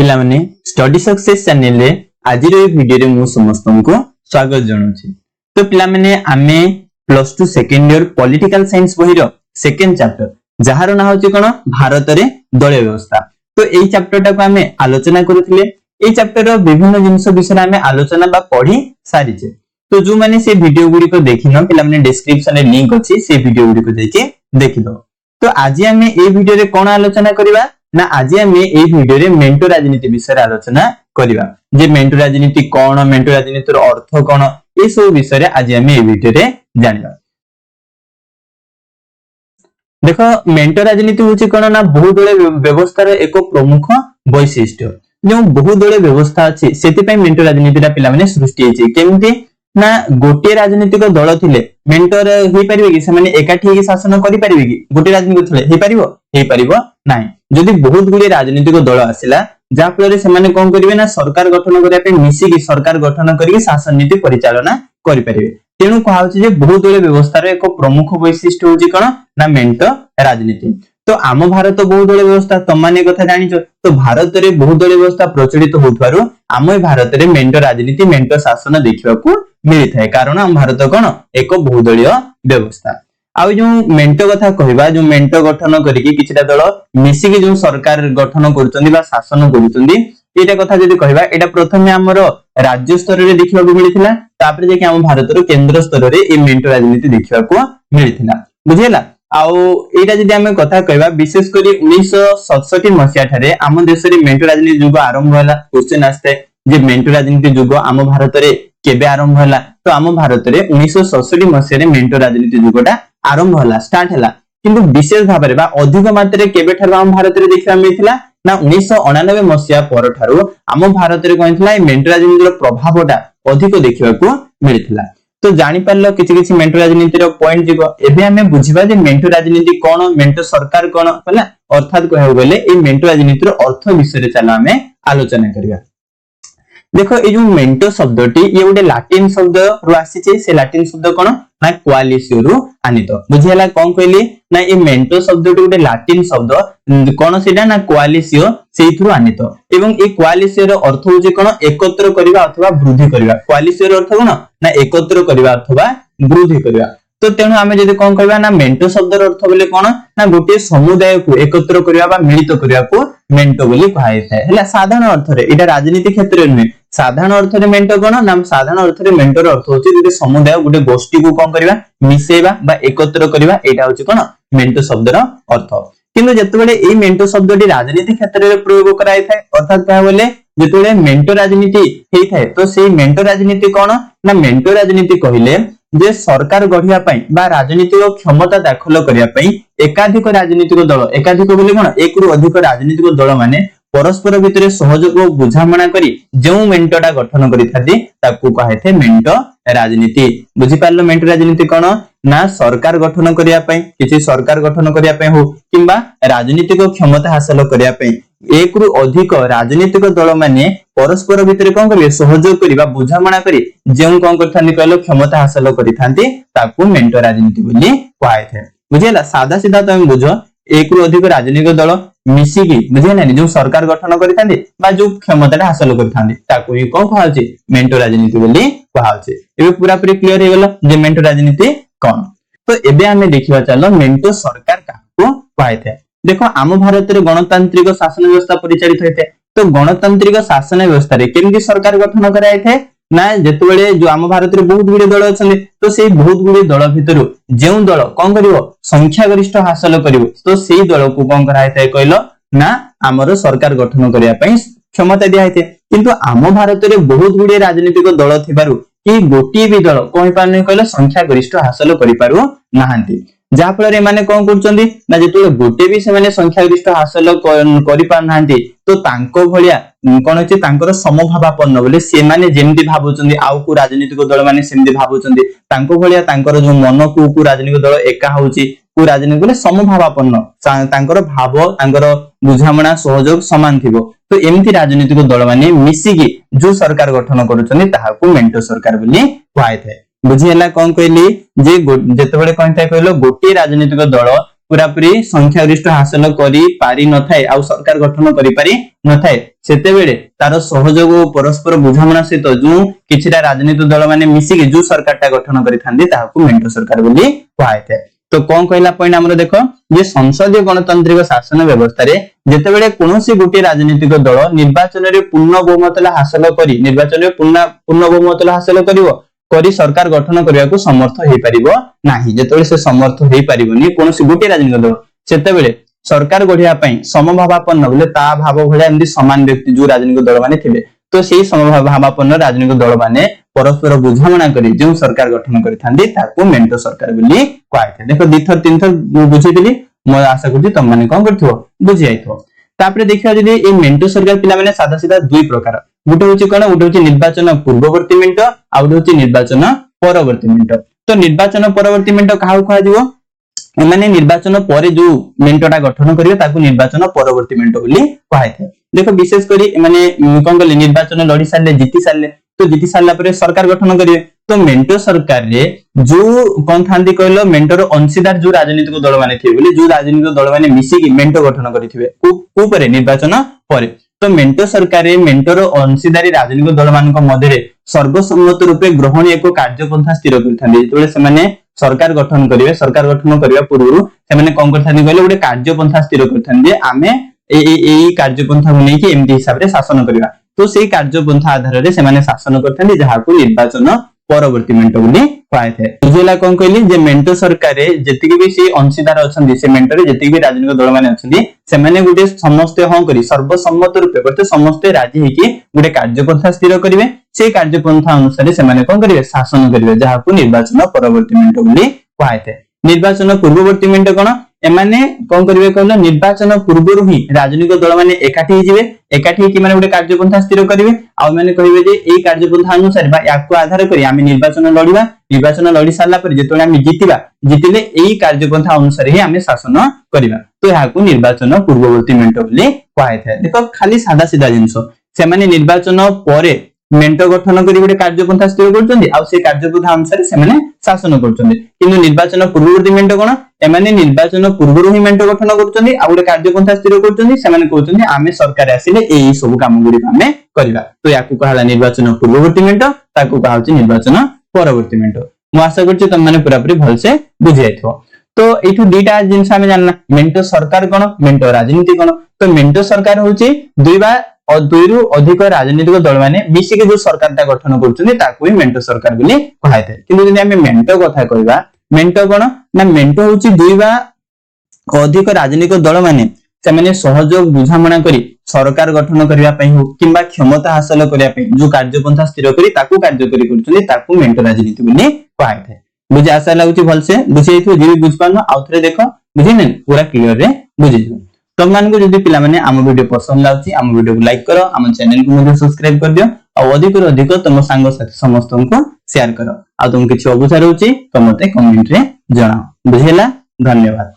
पिला माने study success channel रे आज रो वीडियो रे मु समस्त को स्वागत जणाउछि। तो पिला माने आमे plus 2 second year political science बही रो सेकंड चैप्टर जहार ना होछि कोन भारत रे दलीय व्यवस्था। तो एई चैप्टर टा को आमे आलोचना करूथिले। एई चैप्टर रो विभिन्न जिंस विषय आमे आलोचना बा पढी सारिछे। तो जो माने से वीडियो गुडी को देखिनो पिला माने डिस्क्रिप्शन रे लिंक अछि से वीडियो गुडी को जाके देखिलो। तो आज आमे एई वीडियो रे कोन आलोचना करिबा ना आज आमे एई वीडियो रे मेंटो राजनीति विषय आलोचना करिबा। जे मेंटो राजनीति कोन, मेंटो राजनीतिर अर्थ कोन, ए सब विषय रे आज आमे एई वीडियो रे जानिबा। देखो मेंटो राजनीति होछि कोन ना बहुदलीय व्यवस्था रे एक प्रमुख वैशिष्ट्य। जो बहुदलीय व्यवस्था अछि सेति पय मेंटो राजनीति रा पिला माने सृष्टि हेछि। केमति ना गोटे राजनीतिक दल थिले मेंटर हेई परिबे कि से माने एकाठी हेई शासन करि परिबे कि गोटे राजनीतिक थिले हेई परिबो नाही। जदि बहुत गुडी राजनीतिक दल आसिला जा फल से माने कोन करिवे ना सरकार गठन करिया पे मिसी कि सरकार गठन करिके शासन नीति परिचालना करि परिबे। तेनु कहा होछि जे बहुदलीय व्यवस्था रे एक प्रमुख वैशिष्ट्य होछि कोन ना मेंटो राजनीति। तो आम भारत बहुदलीय व्यवस्था तमाने कथा जानिछो। तो भारत रे बहुदलीय व्यवस्था प्रचलित होथवारु आम भारत रे मेंटो राजनीति मेंटो शासन देखिबाकू मिली थाए। कारण आम भारत कोन एक बहुदलीय व्यवस्था। आ जो मेंटो कथा कहबा जो मेंटो गठन करिके किछटा दल मिसी के जो सरकार गठन करूचंदी बा शासन करूचंदी एटा कथा जदी कहबा एटा प्रथमे हमर राज्य स्तर रे देखिबाकू मिलिथिला। तापर जे कि आम भारत रो केंद्र स्तर रे ए मेंटो राजनीति देखिबाकू मिलिथिला। बुझियला। आउ एटा जदी हमें कथा कहबा विशेष करी 1967 मसिया ठारे आम देश रे मेंटो राजनीति जुग आरंभ होला। क्वेश्चन आस्ते जे मेंटो राजनीति जुग आम भारत रे केबे आरंभ होला। तो आम भारत रे 1967 मसिया रे मेंटो राजनीति जुगटा आरंभ होला स्टार्ट होला। किंतु विशेष भाव रे बा अधिक मात्रा केबे ठार आम भारत रे देखिबा मिलिथिला ना 1999 मसिया पर ठारो आम भारत रे कोइथिला मेंटो राजनीति रो प्रभावटा अधिक देखिबाकू मिलिथिला। तो जानि पारलो किछि किछि मेंटो राजनीति रो पॉइंट जिवो। एबे हमें बुझिबा जे मेंटो राजनीति कोन, मेंटो सरकार कोन होला। अर्थात कहउ गेले ए मेंटो राजनीति रो अर्थ विषय रे चलो हमें आलोचना करिया। देखो ए जो मेंटो शब्दटी ये गोटे लैटिन शब्द रु आसीचे। से लैटिन शब्द कोन ना क्वालिसियो रु आनित। बुझियला कोन कहली ना ए मेंटो शब्दटी गोटे लैटिन शब्द कोन सेटा ना क्वालिसियो सेइथुरु आनित। एवं ए क्वालिसियो रो अर्थ होजे कोन एकत्र करिवा अथवा वृद्धि करिवा। क्वालिसियो रो अर्थ कोन ना एकत्र करिवा अथवा वृद्धि करिवा। तो तेनु आमे जदि कोन कहबा ना मेंटो शब्द रो अर्थ बोले कोन ना गोटे समुदाय को एकत्र करिवा बा मिलित करिवा को मेंटो बोली कहाय थाए। हला साधारण अर्थ रे एटा राजनीति क्षेत्र रे नै। साधारण अर्थ रे मेंटो कोन ना साधारण अर्थ रे मेंटो रो अर्थ होछि गोटे समुदाय गोटे गोष्ठी को कोन करिवा मिसेबा बा एकत्र करिवा। एटा होछि कोन मेंटो शब्द रो अर्थ। किंतु जतबेले ए मेंटो शब्दटी राजनीति क्षेत्र रे प्रयोग कराय थाए अर्थात कहा बोले जतबेले मेंटो राजनीति हेई थाए तो सेही मेंटो राजनीति कोन ना मेंटो राजनीति कहिले जे सरकार गढिया पई बा राजनीतिक क्षमता दाखल करिया पई एकाधिक राजनीतिक दल एकाधिक बोले कोन एक रु अधिक राजनीतिक दल माने परस्पर भितर सहयोग और बुझामणा करी जो मेंटोटा गठन करिथाती ताकू कहाइथे मेंटो राजनीति। बुझि पारलो मेंटो राजनीति कोन ना सरकार गठन करिया पई किछि सरकार गठन करिया पई हो किंबा राजनीतिक क्षमता हासिल करिया पई एक रु अधिक राजनीतिक दल माने परस्पर भितर कोन करिवे सहयोग करिबा बुझामणा करी जेउ कोन करथांती कहलो क्षमता हासिल करिथांती ताकू मेंटो राजनीति बोली कहाइथे। बुझियला। सादा सीधा तमे बुझो एक रु अधिक राजनीतिक दल मिसिकी बुझियला जो सरकार गठन करिथांती बा जो क्षमताटा हासिल करिथांती ताकू ही कोन कहाउची मेंटो राजनीति बोली कहाउची। एबे पूरा पूरी क्लियर हे गेलो जे मेंटो राजनीति कोन। तो एबे हमें देखिबा चलो मेंटो सरकार काको कहाइथे। देखो आम भारत रे गणतांत्रिक शासन व्यवस्था परिचालित होइथे। तो गणतांत्रिक शासन व्यवस्था रे केमि सरकार गठन कराय थे ना जेतबेले जो आम भारत रे बहुत गुडी दल अछन तो सेही बहुत गुडी दल भितरु जेउ दल कोन करिवो संख्या गरिष्ठ हासिल करिवो तो सेही दल को कोन कराय थे कहलो ना हमर सरकार गठन करिया पई क्षमता दिया हेते। किंतु आम भारत रे बहुत गुडी राजनीतिक दल थिबारु कि गोटी भी दल कोइ पाने कहलो संख्या गरिष्ठ हासिल करि पारु नाहंती। जा फल माने कोन करचंदी ना जेतो गोटे भी से माने संख्या गरिष्ठ हासिल करि पार नाहंती तो तांको भलिया कोन अछि तांकर समभावापन्न बोले से माने जेमति भाबुचंदी आउ को राजनीतिक दल माने सेमति भाबुचंदी तांको भलिया तांकर जो मन को राजनीतिक दल एका होउची को राजनीतिक बोले समभावापन्न तांकर भाव तांकर बुझामणा सहयोग समान थिबो। तो एमति राजनीतिक दल माने मिसिकी जो सरकार गठन करूचंदी ताहाकू मेंटो सरकार बोली कहाय थाए। बुझियला कोन कहली जे जेतबेले कोन थाए कहलो गोटे राजनीतिक दल पूरा पूरी संख्यागरिष्ठ हासिल करि पारि न थाए आ सरकार गठन करि पारि न थाए सेते बेले तार सहयोग और परस्पर बुझामणा सहित जो किछिटा राजनीतिक दल माने मिसी के जो सरकारटा गठन करि थांदी ताहाकू मेंटो सरकार बोली कहैते। तो कौन कहला पॉइंट हमरो देखो जे संसदीय गणतांत्रिक शासन व्यवस्था रे जेतेबेले कोनोसी गोटे राजनीतिक दल निर्वाचन रे पूर्ण बहुमत हासिल करी निर्वाचन रे पूर्ण बहुमत हासिल करिवो करी सरकार गठन करबा को समर्थ हेई परिबो नाही। जेतेबेले से समर्थ हेई परिबोनी कोनोसी गोटे राजनीतिक दल सेतेबेले सरकार गढिया पई समभावापन्न बोले ता भाव भलिया एंदी समान व्यक्ति जो राजनीतिक दल माने थिबे तो सेही समभावापन्न राजनीतिक दल माने परस्पर बुझामणा करी जो सरकार गठन करि थांदी ताकू मेंटो सरकार बोली कहैते। देखो दिथर तीन थर बुझिदिली म आशा करछि तुम माने कोन करथिबो बुझि आइथो। तापरे देखिया जदि ए मेंटो सरकार पिला माने सादा सीधा दुई प्रकार गुटे होची कोन गुटे होची निर्वाचन पूर्ववर्ती मेंटो आ गुटे होची निर्वाचन परवर्ती मेंटो। तो निर्वाचन परवर्ती मेंटो काहा कहै दिबो एमाने निर्वाचन परे जो मेंटोटा गठन करिवे ताकू निर्वाचन परवर्ती मेंटो बोली कहैते। देखो विशेष करी एमाने कोन कहले निर्वाचन लड़ी सारले जीती सारले तो जीती सारला परे सरकार गठन करिवे तो मेंटो सरकार रे जो कोन थांदी कहलो मेंटोर अंशीदार जो राजनीतिक दल माने थिबे बोली जो राजनीतिक दल माने मिसी की मेंटो गठन करिथिबे को परे निर्वाचन परे तो मेंटो सरकार रे मेंटोर अंशीदारी राजनीतिक दल मानक मध्यरे सर्वसम्मत रूपे ग्रहण एक कार्यपंथा स्थिर करिथांदी। जेतेबेले से माने सरकार गठन करिवे सरकार गठन करिया पूर्व से माने कोन करथांदी कहले गोटे कार्यपंथा स्थिर करिथांदी आमे एई कार्यपंथा नै कि एमती हिसाब रे शासन करिवा तो सेही कार्यपंथा आधार रे से माने शासन करथांदी जहाकू निर्वाचन परवर्ती मेंटो बोली कहैथे। बुझिला कोन कहली जे मेंटो सरकार रे जेतिकि भी से अंशीदार अछंदी से मेंटो रे जेतिकि भी राजनीतिक दल माने अछंदी से माने गुटे समस्त हं करी सर्वसम्मत रूपे करते समस्त राजी हेकि गुटे कार्यपंथा स्थिर करिवे से कार्यपंथा अनुसार से माने कोन करिवे शासन करिवे जहाकू निर्वाचन परवर्ती मेंटो बोली कहैथे। निर्वाचन पूर्ववर्ती मेंटो कोन एमाने कोन करिवे कहलो निर्वाचन पूर्वरु ही राजनीतिक दल माने एकाठी हिजिवे एकाठी कि माने गुटे कार्यपंथा स्थिर करिवे आ माने कहिवे जे एई कार्यपंथा अनुसार बा याकू आधार करी आमे निर्वाचन लड़िबा निर्वाचन लड़ी सारला पर जेतोले आमे जितिले एई कार्यपंथा अनुसार ही आमे शासन करिबा तो याकू निर्वाचन पूर्ववर्ती मेंटो बोली कहैथे। देखो खाली सादा सीधा जिंस से माने निर्वाचन परे मेंटो गठन करी गोटे कार्यपंथा स्थिर करछन्ती आ से कार्यपंथा अनुसार से माने शासन करछन्ती किंतु निर्वाचन पूर्ववर्ती मेंटो कोन एमाने निर्वाचन पूर्वरु ही मेंटो गठन करछन्ती आ गोटे कार्यपंथा स्थिर करछन्ती से माने कहछन्ती आमे सरकार आसिले एई सब काम गुडी आमे करिवा तो याकू कहला निर्वाचन पूर्ववर्ती मेंटो ताकू कहउची निर्वाचन परवर्ती मेंटो। मु आशा करछि तुम माने पूरा पूरी भलसे बुझि जाइथो। तो एठु दुईटा जिंस आमे जानना मेंटो सरकार कोन मेंटो राजनीति कोन तो मेंटो सरकार होची दुईरु अधिक राजनीतिक दल माने मिसी के जो सरकारटा गठन करछन्ती ताकू ही मेंटो सरकार बोली कहैते। किंतु जदि आमे मेंटो कथा कहबा मेंटो कोन ना मेंटो होची दुईबा अधिक राजनीतिक दल माने से माने सहयोग बुझामणा करी सरकार गठन करिया पई हो किंबा क्षमता हासिल करिया पई जो कार्यपंथा स्थिर करी ताकू कार्यकरी करछन्ती ताकू मेंटो राजनीति बोली कहैते। बुझि आशा लागुची भलसे बुझैथो जे बुझ पानो आउथरे देखो बुझिने पूरा क्लियर रे बुझिजो। तुम मानको जदि पिला माने हम वीडियो पसंद लाउची हम वीडियो को लाइक करो हम चैनल को मधे सब्सक्राइब कर दियो आ अधिक रो अधिक तुम संग साथी समस्त को शेयर करो आ तुम किछि अबुझा रहउची तो मते कमेंट रे जणाओ। बुझिला धन्यवाद।